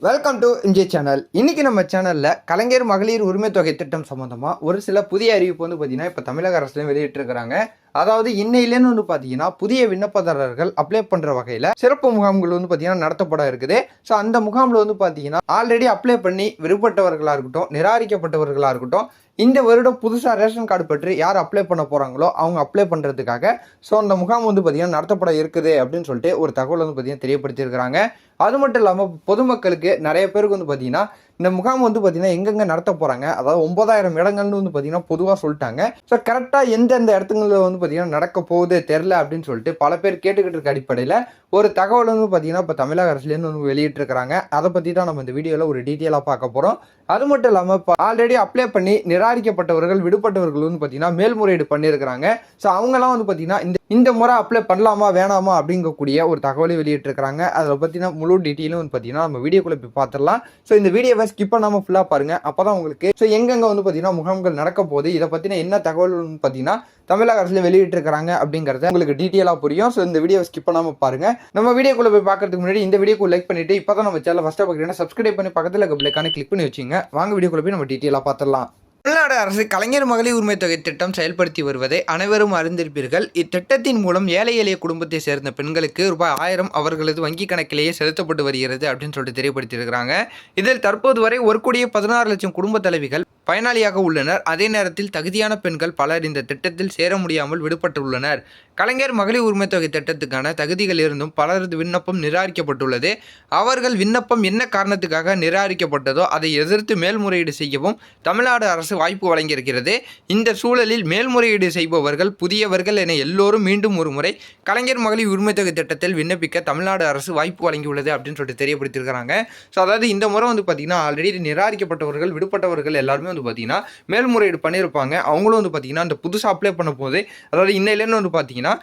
Welcome to இந்திய channel. இன்னைக்கு நம்ம சேனல்ல கலைஞர் மகளிர் உரிமை தொகை திட்டம் சம்பந்தமா ஒரு சில புதிய அறிவிப்பு பார்த்தீங்கன்னா இப்போ தமிழக அரசுலையும் வெளியிட்டிருக்கிறாங்க. அதாவது இன்னையிலேருந்து பார்த்தீங்கன்னா புதிய விண்ணப்பதாரர்கள் அப்ளை பண்ற வகையில் சிறப்பு முகாம்கள் பார்த்தீங்கன்னா நடத்தப்பட இருக்குது. ஸோ அந்த முகாமில் பார்த்தீங்கன்னா ஆல்ரெடி அப்ளை பண்ணி விருப்பப்பட்டவர்களாக இருக்கட்டும், நிராகரிக்கப்பட்டவர்களாக இருக்கட்டும், இந்த வருடம் புதுசாக ரேஷன் கார்டு பற்றி யார் அப்ளை பண்ண போகிறாங்களோ அவங்க அப்ளை பண்ணுறதுக்காக ஸோ அந்த முகாம் பார்த்தீங்கன்னா நடத்தப்பட இருக்குது அப்படின்னு சொல்லிட்டு ஒரு தகவல் பார்த்தீங்கன்னா தெரியப்படுத்தியிருக்கிறாங்க. அது மட்டும் இல்லாமல் பொதுமக்களுக்கு நிறைய பேருக்கு பார்த்தீங்கன்னா இந்த முகாம் பார்த்தீங்கன்னா எங்கெங்கே நடத்த போகிறாங்க, அதாவது 9000 இடங்கள்னு பார்த்தீங்கன்னா பொதுவாக சொல்லிட்டாங்க. ஸோ கரெக்டாக எந்தெந்த இடத்துங்களில் பார்த்தீங்கன்னா நடக்க போகுது தெரில அப்படின்னு சொல்லிட்டு பல பேர் கேட்டுக்கிட்டு இருக்க அடிப்படையில் ஒரு தகவல் பார்த்தீங்கன்னா இப்போ தமிழக அரசுலேருந்து வெளியிட்டிருக்கிறாங்க. அதை பற்றி தான் நம்ம இந்த வீடியோவில் ஒரு டீட்டெயிலாக பார்க்க போகிறோம். அது மட்டும் இல்லாமல் இப்போ ஆல்ரெடி அப்ளை பண்ணி நிராகரிக்கப்பட்டவர்கள் விடுபட்டவர்கள் பார்த்தீங்கன்னா மேல்முறையீடு பண்ணியிருக்கிறாங்க. ஸோ அவங்களாம் பார்த்தீங்கன்னா இந்த முறை அப்ளை பண்ணலாமா வேணாமா அப்படிங்கக்கூடிய ஒரு தகவலை வெளியிட்டிருக்கிறாங்க. அதை பற்றின முழு டீட்டெயிலும் பார்த்தீங்கன்னா நம்ம வீடியோக்குள்ளே போய் பார்த்துடலாம். ஸோ இந்த வீடியோவை ஸ்கிப் பண்ணாமல் ஃபுல்லாக பாருங்கள். அப்போ தான் உங்களுக்கு ஸோ எங்கெங்கே பார்த்தீங்கன்னா முகாம்கள் நடக்க போகுது, இதை பற்றின என்ன தகவல் பார்த்தீங்கன்னா தமிழக அரசுல வெளியிட்டிருக்கிறாங்க அப்படிங்கறத உங்களுக்கு டீட்டெயிலாக புரியும். ஸோ இந்த வீடியோ ஸ்கிப் பண்ணாமல் பாருங்க. நம்ம வீடியோக்குள்ள போய் பார்க்கறதுக்கு முன்னாடி இந்த வீடியோக்கு லைக் பண்ணிட்டு இப்போ தான் நம்ம சேனல் ஃபர்ஸ்ட்டாக பார்க்குறீங்கன்னா சப்ஸ்கிரைப் பண்ணி பக்கத்தில் இருக்க பெல் ஐகானை கிளிக் பண்ணி வச்சுங்க. வாங்க வீடியோக்குள்ள போய் நம்ம டீட்டெயிலாக பார்த்துடலாம். தமிழ்நாடு அரசு கலைஞர் மகளிர் உரிமை தொகை திட்டம் செயல்படுத்தி வருவதை அனைவரும் அறிந்திருப்பீர்கள். இத்திட்டத்தின் மூலம் ஏழை எளிய குடும்பத்தை சேர்ந்த பெண்களுக்கு ரூபாய் 1000 அவர்களது வங்கி கணக்கிலேயே செலுத்தப்பட்டு வருகிறது அப்படின்னு சொல்லிட்டு தெரியப்படுத்தியிருக்கிறாங்க. இதில் தற்போது வரை 1,16 லட்சம் குடும்ப தலைவிகள் பயனாளியாக உள்ளனர். அதே நேரத்தில் தகுதியான பெண்கள் பலர் இந்த திட்டத்தில் சேர முடியாமல் விடுபட்டுள்ளனர். கலைஞர் மகளிர் உரிமை தொகை திட்டத்துக்கான தகுதிகள் இருந்தும் பலரது விண்ணப்பம் நிராகரிக்கப்பட்டுள்ளது. அவர்கள் விண்ணப்பம் என்ன காரணத்துக்காக நிராகரிக்கப்பட்டதோ அதை எதிர்த்து மேல்முறையீடு செய்யவும் தமிழ்நாடு அரசு வாய்ப்பு வழங்கியிருக்கிறது. இந்த சூழலில் மேல்முறையீடு செய்பவர்கள் புதியவர்கள் என எல்லோரும் மீண்டும் ஒரு முறை கலைஞர் மகளிர் உரிமை தொகை திட்டத்தில் விண்ணப்பிக்க தமிழ்நாடு அரசு வாய்ப்பு வழங்கியுள்ளது அப்படின்னு சொல்லிட்டு தெரியப்படுத்தியிருக்கிறாங்க. ஸோ அதாவது இந்த முறை பார்த்தீங்கன்னா ஆல்ரெடி நிராகரிக்கப்பட்டவர்கள் விடுபட்டவர்கள் எல்லாருமே பார்த்தீங்கன்னா மேல்முறையீடு பண்ணியிருப்பாங்க. அவங்களும் பார்த்தீங்கன்னா இந்த புதுசாக அப்ளை பண்ண போது, அதாவது இன்னையிலேருந்து பார்த்தீங்கன்னா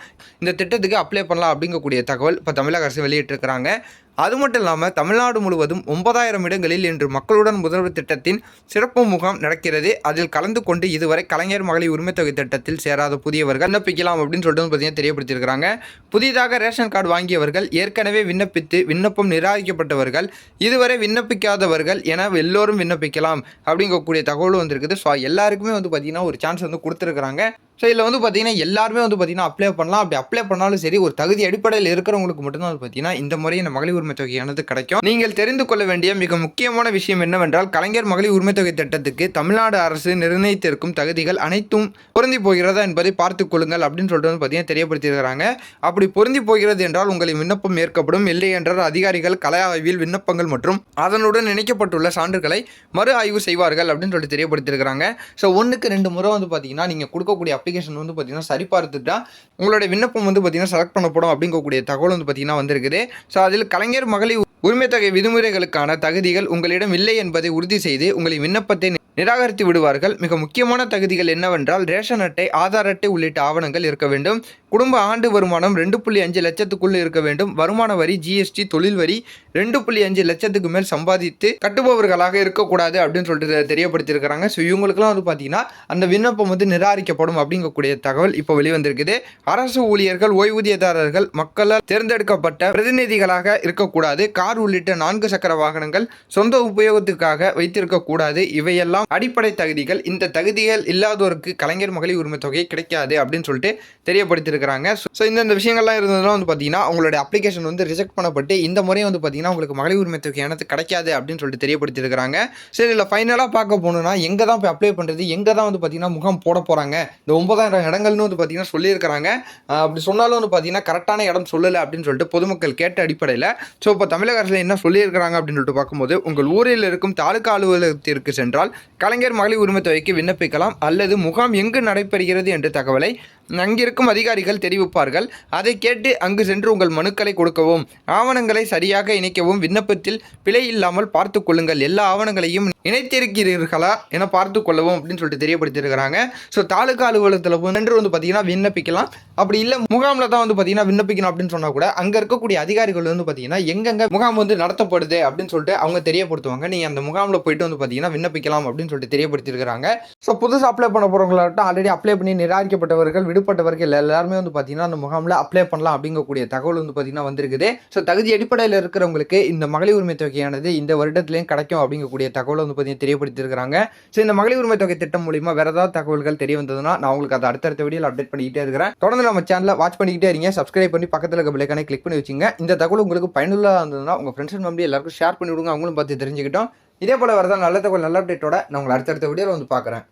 இந்த திட்டத்துக்கு அப்ளை பண்ணலாம் அப்படிங்கக்கூடிய தகவல் இப்போ தமிழக அரசு வெளியிட்டிருக்கிறாங்க. அது மட்டும் இல்லாமல் தமிழ்நாடு முழுவதும் 9000 இடங்களில் இன்று மக்களுடன் முதல்வர் திட்டத்தின் சிறப்பு முகாம் நடக்கிறது. அதில் கலந்து கொண்டு இதுவரை கலைஞர் மகளிர் உரிமை தொகை திட்டத்தில் சேராத புதியவர்கள் விண்ணப்பிக்கலாம் அப்படின்னு சொல்லிட்டு பார்த்தீங்கன்னா தெரியப்படுத்தியிருக்கிறாங்க. புதிதாக ரேஷன் கார்டு வாங்கியவர்கள், ஏற்கனவே விண்ணப்பித்து விண்ணப்பம் நிராகரிக்கப்பட்டவர்கள், இதுவரை விண்ணப்பிக்காதவர்கள் என எல்லோரும் விண்ணப்பிக்கலாம் அப்படிங்கக்கூடிய தகவலும் வந்திருக்குது. ஸோ எல்லாருக்குமே பார்த்தீங்கன்னா ஒரு சான்ஸ் கொடுத்துருக்குறாங்க. ஸோ இதில் பார்த்தீங்கன்னா எல்லாருமே பார்த்தீங்கன்னா அப்ளை பண்ணலாம். அப்படி அப்ளை பண்ணாலும் சரி, ஒரு தகுதி அடிப்படையில் இருக்கிறவங்களுக்கு மட்டும்தான் பார்த்தீங்கன்னா இந்த முறை இந்த மகளிர் உரிமை தொகையானது கிடைக்கும். நீங்கள் தெரிந்து கொள்ள வேண்டிய மிக முக்கியமான விஷயம் என்னவென்றால் கலைஞர் மகளிர் உரிமை தொகை திட்டத்துக்கு தமிழ்நாடு அரசு நிர்ணயித்திருக்கும் தகுதிகள் அனைத்தும் பொருந்தி போகிறதா என்பதை பார்த்துக் கொள்ளுங்கள் அப்படின்னு சொல்லிட்டு பார்த்தீங்கன்னா தெரியப்படுத்தியிருக்கிறாங்க. அப்படி பொருந்தி போகிறது என்றால் உங்களின் விண்ணப்பம் ஏற்கப்படும். இல்லை என்றால் அதிகாரிகள் கலை ஆய்வில் விண்ணப்பங்கள் மற்றும் அதனுடன் இணைக்கப்பட்டுள்ள சான்றுகளை மறு ஆய்வு செய்வார்கள் அப்படின்னு சொல்லிட்டு தெரியப்படுத்தியிருக்கிறாங்க. ஸோ 1க்கு 2 முறை பார்த்தீங்கன்னா நீங்கள் கொடுக்கக்கூடிய அப்ளிகேஷன் பார்த்தீங்கன்னா சரி பார்த்துட்டா உங்களுடைய விண்ணப்பம் பார்த்தீங்கன்னா செலக்ட் பண்ணப்படும் அப்படிங்கக்கூடிய தகவல் பார்த்தீங்கன்னா வந்திருக்குது. ஸோ அதில் கலைஞர் மகளிர் உரிமை தொகை விதிமுறைகளுக்கான தகுதிகள் உங்களிடம் இல்லை என்பதை உறுதி செய்து உங்களின் விண்ணப்பத்தை நிராகரித்து விடுவார்கள். மிக முக்கியமான தகுதிகள் என்னவென்றால் ரேஷன் அட்டை, ஆதார் அட்டை உள்ளிட்ட ஆவணங்கள் இருக்க வேண்டும். குடும்ப ஆண்டு வருமானம் 2.5 லட்சத்துக்குள் இருக்க வேண்டும். வருமான வரி, ஜிஎஸ்டி, தொழில் வரி 2.5 லட்சத்துக்கு மேல் சம்பாதித்து கட்டுபவர்களாக இருக்கக்கூடாது அப்படின்னு சொல்லிட்டு தெரியப்படுத்தியிருக்கிறாங்க. ஸோ இவங்களுக்குலாம் பார்த்தீங்கன்னா அந்த விண்ணப்பம் நிராகரிக்கப்படும் அப்படிங்கக்கூடிய தகவல் இப்போ வெளிவந்திருக்குது. அரசு ஊழியர்கள், ஓய்வூதியதாரர்கள், மக்களால் தேர்ந்தெடுக்கப்பட்ட பிரதிநிதிகளாக இருக்கக்கூடாது. கார் உள்ளிட்ட 4 சக்கர வாகனங்கள் சொந்த உபயோகத்துக்காக வைத்திருக்கக்கூடாது. இவையெல்லாம் அடிப்படை தகுதிகள். இந்த தகுதிகள் இல்லாதோருக்கு கலைஞர் மகளிர் உரிமை தொகை கிடைக்காது அப்படின்னு சொல்லிட்டு தெரியப்படுத்தியிருக்கிறாங்க. ஸோ இந்த விஷயங்கள்லாம் இருந்ததுனா பார்த்தீங்கன்னா உங்களுடைய அப்ளிகேஷன் ரிஜெக்ட் பண்ணப்பட்டு இந்த முறை பார்த்தீங்கன்னா உங்களுக்கு மகளிர் உரிமை தொகையானது கிடைக்காது அப்படின்னு சொல்லிட்டு தெரியப்படுத்தியிருக்கிறாங்க. சரி, இல்லை ஃபைனலாக பார்க்க போகணும்னா எங்கே தான் போய் அப்ளை பண்ணுறது, எங்கே தான் பார்த்தீங்கன்னா முகாம் போட போகிறாங்க, இந்த 9000 இடங்கள்னு பார்த்தீங்கன்னா சொல்லியிருக்கிறாங்க. அப்படி சொன்னாலும் பார்த்தீங்கன்னா கரெக்டான இடம் சொல்லலை அப்படின்னு சொல்லிட்டு பொதுமக்கள் கேட்ட அடிப்படையில் ஸோ இப்போ தமிழக அரசில் என்ன சொல்லியிருக்கிறாங்க அப்படின்னு சொல்லிட்டு பார்க்கும்போது உங்கள் ஊரில் இருக்கும் தாலுகா அலுவலகத்திற்கு சென்றால் கலைஞர் மகளிர் உரிமை தொகைக்கு விண்ணப்பிக்கலாம். அல்லது முகாம் எங்கு நடைபெறுகிறது என்ற தகவலை அங்கிருக்கும் அதிகாரிகள் தெரிவிப்பார்கள். அதை கேட்டு அங்கு சென்று உங்கள் மனுக்களை கொடுக்கவும், ஆவணங்களை சரியாக இணைக்கவும், விண்ணப்பத்தில் பிழை இல்லாமல் பார்த்து கொள்ளுங்கள், எல்லா ஆவணங்களையும் இணைத்திருக்கிறீர்களா என பார்த்து கொள்ளவும் அப்படின்னு சொல்லிட்டு தெரியப்படுத்தியிருக்கிறாங்க. ஸோ தாலுகா அலுவலகத்தில் சென்று பார்த்தீங்கன்னா விண்ணப்பிக்கலாம். அப்படி இல்லை முகாமில் தான் பார்த்தீங்கன்னா விண்ணப்பிக்கணும் அப்படின்னு சொன்னால் கூட அங்கே இருக்கக்கூடிய அதிகாரிகள் பார்த்தீங்கன்னா எங்கெங்கே முகாம் நடத்தப்படுது அப்படின்னு சொல்லிட்டு அவங்க தெரியப்படுத்துவாங்க. நீங்கள் அந்த முகாமில் போயிட்டு பார்த்தீங்கன்னா விண்ணப்பிக்கலாம் அப்படின்னு சொல்லிட்டு தெரியப்படுத்தியிருக்கிறாங்க. ஸோ புதுசாக அப்ளை பண்ண போகிறவங்களாகட்டும், ஆல்ரெடி அப்ளை பண்ணி நிராகரிக்கப்பட்டவர்கள் விடுபட்டவர்கள் எல்லாருமே வந்து பார்த்தீங்கன்னா அந்த முகாமில் அப்ளை பண்ணலாம் அப்படிங்கக்கூடிய தகவல் வந்து பார்த்தீங்கன்னா வந்திருக்குது. ஸோ தகுதி அடிப்படையில் இருக்கிறவங்களுக்கு இந்த மகளிர் உரிமை தொகையானது இந்த வருடத்துலேயும் கிடைக்கும் அப்படிங்கக்கூடிய தகவலை வந்து பார்த்தீங்கன்னா தெரியப்படுத்தியிருக்கிறாங்க. ஸோ இந்த மகளிர் உரிமை தொகை திட்டம் மூலிமா வேறு ஏதாவது தகவல்கள் தெரிய வந்ததுன்னா நான் உங்களுக்கு அதை அடுத்தடுத்த வீடியோவில் அப்டேட் பண்ணிக்கிட்டே இருக்கிறேன். தொடர்ந்து நம்ம சேனலை வாட்ச் பண்ணிக்கிட்டே இருங்க. சப்ஸ்கிரைப் பண்ணி பக்கத்தில் இருக்க பெல் ஐகானை கிளிக் பண்ணி வச்சுங்க. இந்த தகவல் உங்களுக்கு பயனுள்ளதாக இருந்ததுன்னா உங்கள் ஃப்ரெண்ட்ஸ் அண்ட் ஃபேமிலி எல்லாருக்கும் ஷேர் பண்ணி விடுங்க. அவங்களும் பார்த்து தெரிஞ்சுக்கிட்டோம். இதே போல வரதான் நல்ல தகவல் நல்ல அப்டேட்டோட நான் உங்களை அடுத்தடுத்த வீடியோவில் வந்து பார்க்குறேன்.